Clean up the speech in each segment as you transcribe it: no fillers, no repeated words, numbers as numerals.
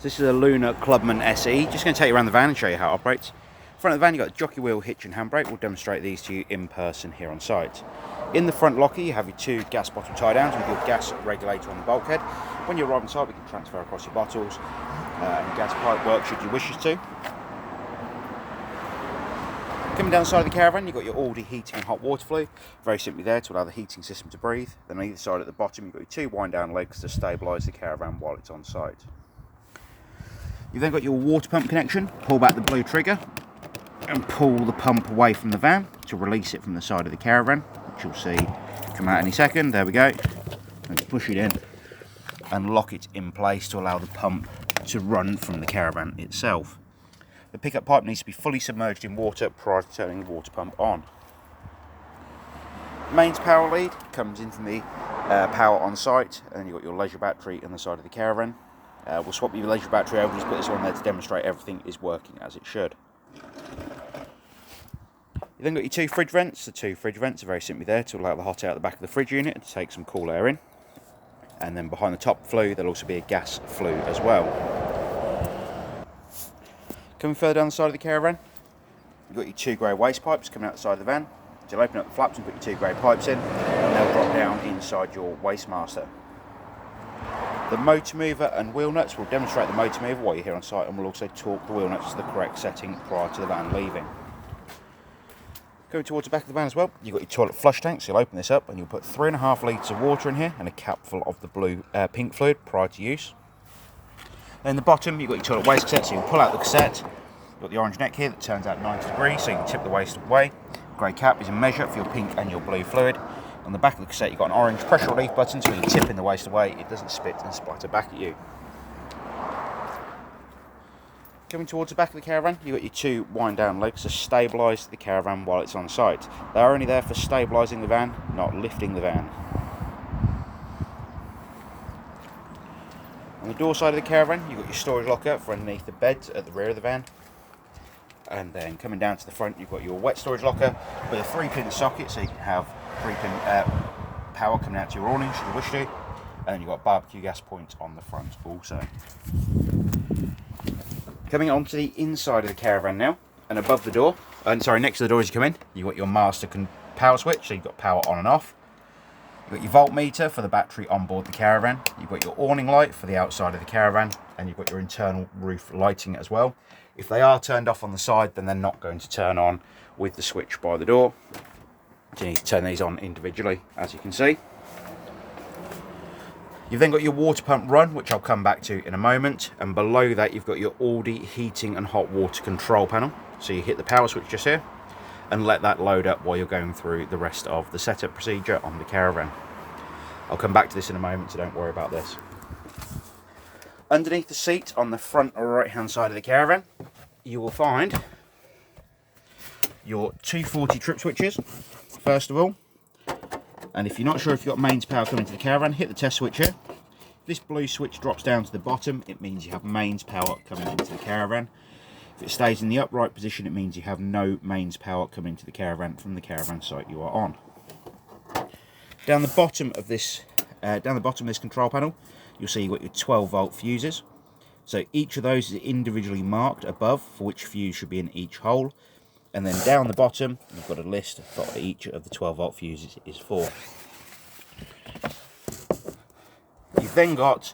So this is a Lunar Clubman SE. Just going to take you around the van and show you how it operates. In front of the van you've got a jockey wheel, hitch and handbrake. We'll demonstrate these to you in person here on site. In the front locker you have your two gas bottle tie downs with your gas regulator on the bulkhead. When you arrive on site we can transfer across your bottles and gas pipe work should you wish us to. Coming down the side of the caravan you've got your Aldi heating and hot water flue, very simply there to allow the heating system to breathe. Then on either side at the bottom you've got your two wind down legs to stabilise the caravan while it's on site. You've then got your water pump connection. Pull back the blue trigger and pull the pump away from the van to release it from the side of the caravan, which you'll see come out any second. There we go. And push it in and lock it in place to allow the pump to run from the caravan itself. The pickup pipe needs to be fully submerged in water prior to turning the water pump on. Mains power lead comes in from the power on site, and you've got your leisure battery on the side of the caravan. We'll swap your leisure battery over, just put this on there to demonstrate everything is working as it should. You then got your two fridge vents. The two fridge vents are very simply there to allow the hot air at the back of the fridge unit and to take some cool air in. And then behind the top flue there'll also be a gas flue as well. Coming further down the side of the caravan, you've got your two grey waste pipes coming out the side of the van. So you'll open up the flaps and put your two grey pipes in, and they'll drop down inside your waste master. The motor mover and wheel nuts, will demonstrate the motor mover while you're here on site, and we'll also torque the wheel nuts to the correct setting prior to the van leaving. Going towards the back of the van as well, you've got your toilet flush tank, so you'll open this up and you'll put 3.5 litres of water in here and a cap full of the pink fluid prior to use. Then the bottom, you've got your toilet waste cassette, so you can pull out the cassette. You've got the orange neck here that turns out 90 degrees, so you can tip the waste away. Grey cap is a measure for your pink and your blue fluid. On the back of the cassette you've got an orange pressure relief button, so when you're tipping the waste away it doesn't spit and splatter back at you. Coming towards the back of the caravan you've got your two wind down legs to stabilise the caravan while it's on site. They are only there for stabilising the van, not lifting the van. On the door side of the caravan you've got your storage locker for underneath the bed at the rear of the van. And then coming down to the front you've got your wet storage locker with a 3-pin socket, so you can have 3-pin power coming out to your awning should you wish to. And then you've got barbecue gas points on the front also. Coming onto the inside of the caravan now, and above the door, next to the door as you come in, you've got your master power switch, so you've got power on and off. You've got your voltmeter for the battery on board the caravan. You've got your awning light for the outside of the caravan, and you've got your internal roof lighting as well. If they are turned off on the side, then they're not going to turn on with the switch by the door. So you need to turn these on individually, as you can see. You've then got your water pump run, which I'll come back to in a moment, and below that you've got your Aldi heating and hot water control panel. So you hit the power switch just here and let that load up while you're going through the rest of the setup procedure on the caravan. I'll come back to this in a moment, so don't worry about this. Underneath the seat on the front right hand side of the caravan you will find your 240 trip switches first of all. And if you're not sure if you've got mains power coming to the caravan, hit the test switch here. If this blue switch drops down to the bottom, it means you have mains power coming into the caravan. If it stays in the upright position, it means you have no mains power coming to the caravan from the caravan site you are on. Down the bottom of this control panel, you'll see you've got your 12 volt fuses. So each of those is individually marked above for which fuse should be in each hole. And then down the bottom, you've got a list of what each of the 12 volt fuses is for. You've then got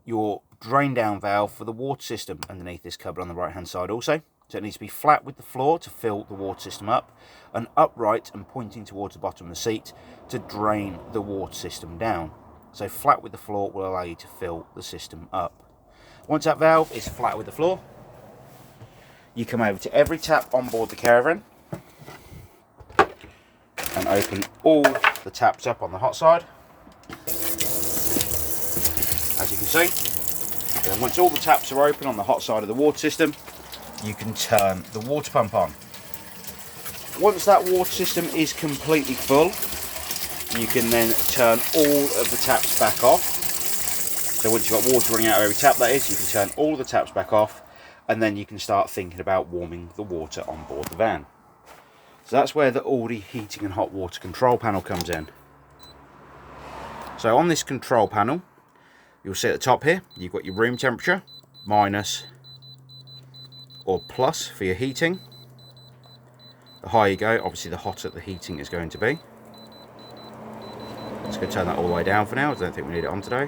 your drain down valve for the water system underneath this cupboard on the right hand side also. So it needs to be flat with the floor to fill the water system up, and upright and pointing towards the bottom of the seat to drain the water system down. So flat with the floor will allow you to fill the system up. Once that valve is flat with the floor, you come over to every tap on board the caravan and open all the taps up on the hot side, as you can see. And then once all the taps are open on the hot side of the water system, you can turn the water pump on. Once that water system is completely full, you can then turn all of the taps back off. So once you've got water running out of every tap, that is, you can turn all the taps back off, and then you can start thinking about warming the water on board the van. So that's where the Aldi heating and hot water control panel comes in. So on this control panel, You'll see at the top here, you've got your room temperature, minus or plus for your heating. The higher you go, obviously the hotter the heating is going to be. Let's go turn that all the way down for now. I don't think we need it on today.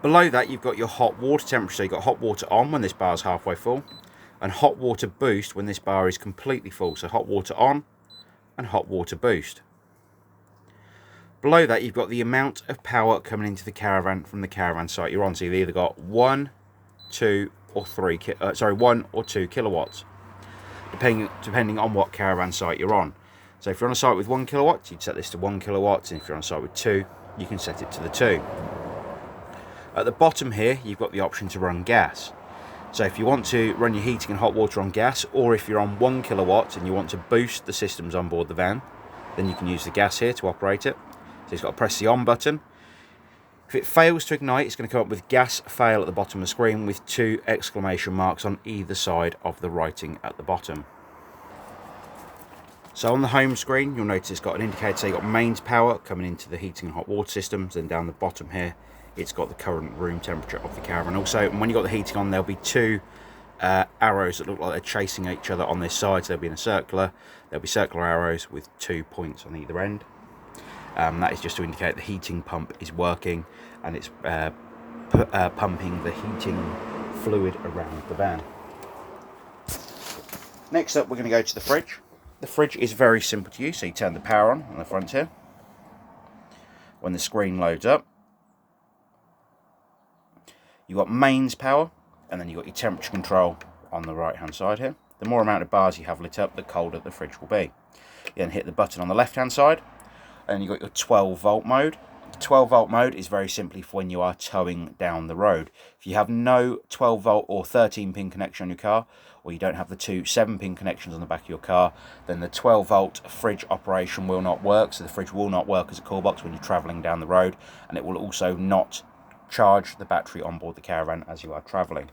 Below that, you've got your hot water temperature. So you've got hot water on when this bar is halfway full, and hot water boost when this bar is completely full. So hot water on and hot water boost. Below that, you've got the amount of power coming into the caravan from the caravan site you're on. So you've either got 1, 2 or 1 or 2 kilowatts, depending on what caravan site you're on. So if you're on a site with 1 kilowatt, you'd set this to 1 kilowatt, and if you're on a site with 2, you can set it to the 2. At the bottom here, you've got the option to run gas. So if you want to run your heating and hot water on gas, or if you're on 1 kilowatt and you want to boost the systems on board the van, then you can use the gas here to operate it. So you've got to press the on button. If it fails to ignite, it's going to come up with gas fail at the bottom of the screen with 2 exclamation marks on either side of the writing at the bottom. So on the home screen, you'll notice it's got an indicator. So you've got mains power coming into the heating and hot water systems, and down the bottom here, it's got the current room temperature of the caravan. Also, when you've got the heating on, there'll be 2 arrows that look like they're chasing each other on this side. So they'll be in a circular. There'll be circular arrows with 2 points on either end. That is just to indicate the heating pump is working, and it's pumping the heating fluid around the van. Next up, we're going to go to the fridge. The fridge is very simple to use. So you turn the power on the front here. When the screen loads up, you've got mains power, and then you've got your temperature control on the right hand side here. The more amount of bars you have lit up, the colder the fridge will be. You then hit the button on the left hand side, and you've got your 12 volt mode. The 12 volt mode is very simply for when you are towing down the road. If you have no 12 volt or 13 pin connection on your car, or you don't have the 2 7-pin connections on the back of your car, then the 12 volt fridge operation will not work. So the fridge will not work as a cool box when you're travelling down the road, and it will also not charge the battery on board the caravan as you are travelling.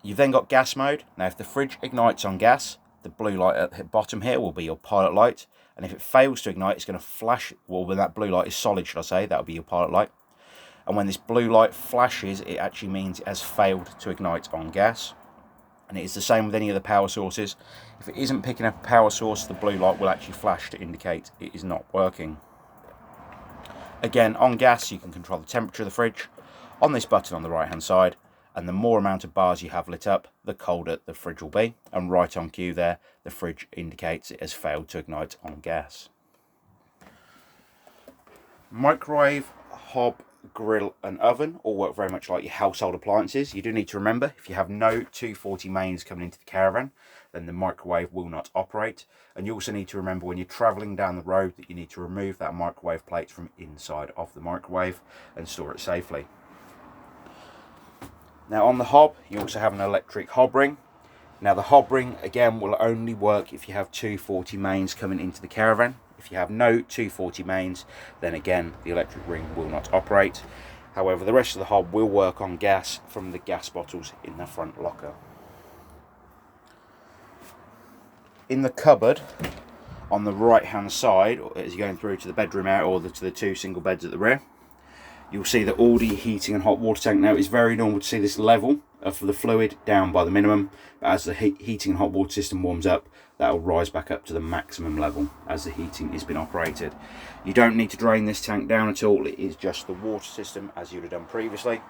You've then got gas mode. Now if the fridge ignites on gas, the blue light at the bottom here will be your pilot light, and if it fails to ignite, it's going to flash. Well, when that blue light is solid, should I say, that will be your pilot light. And when this blue light flashes, it actually means it has failed to ignite on gas. And it is the same with any of the power sources. If it isn't picking up a power source, the blue light will actually flash to indicate it is not working. Again, on gas, you can control the temperature of the fridge on this button on the right hand side, and the more amount of bars you have lit up, the colder the fridge will be. And right on cue there, the fridge indicates it has failed to ignite on gas. Microwave, hob, grill and oven all work very much like your household appliances. You do need to remember, if you have no 240 mains coming into the caravan, then the microwave will not operate. And you also need to remember, when you're travelling down the road, that you need to remove that microwave plate from inside of the microwave and store it safely. Now on the hob, you also have an electric hob ring. Now the hob ring, again, will only work if you have 240 mains coming into the caravan. If you have no 240 mains, then again, the electric ring will not operate. However, the rest of the hob will work on gas from the gas bottles in the front locker. In the cupboard, on the right hand side, as you're going through to the bedroom out, or to the 2 single beds at the rear, you'll see that all the heating and hot water tank. Now, it's very normal to see this level of the fluid down by the minimum, but as the heating and hot water system warms up, that will rise back up to the maximum level as the heating has been operated. You don't need to drain this tank down at all. It is just the water system as you would have done previously.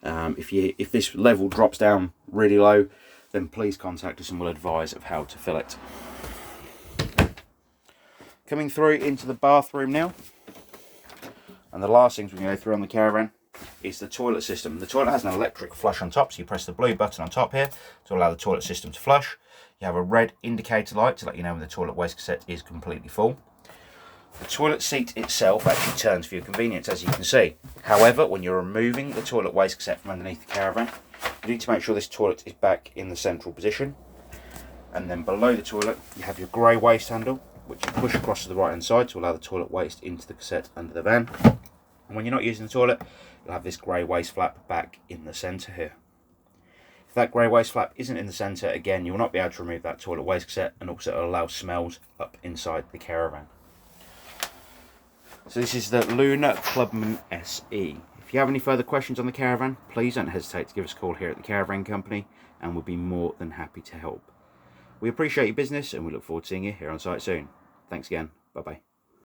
If this level drops down really low, then please contact us and we'll advise of how to fill it. Coming through into the bathroom now. And the last things we're going to go through on the caravan is the toilet system. The toilet has an electric flush on top, so you press the blue button on top here to allow the toilet system to flush. You have a red indicator light to let you know when the toilet waste cassette is completely full. The toilet seat itself actually turns for your convenience, as you can see. However, when you're removing the toilet waste cassette from underneath the caravan, you need to make sure this toilet is back in the central position. And then below the toilet, you have your grey waste handle, which you push across to the right hand side to allow the toilet waste into the cassette under the van. And when you're not using the toilet, you'll have this grey waste flap back in the centre here. If that grey waste flap isn't in the centre, again, you'll not be able to remove that toilet waste cassette, and also it'll allow smells up inside the caravan. So this is the Lunar Clubman SE. If you have any further questions on the caravan, please don't hesitate to give us a call here at the Caravan Company, and we'll be more than happy to help. We appreciate your business and we look forward to seeing you here on site soon. Thanks again. Bye bye.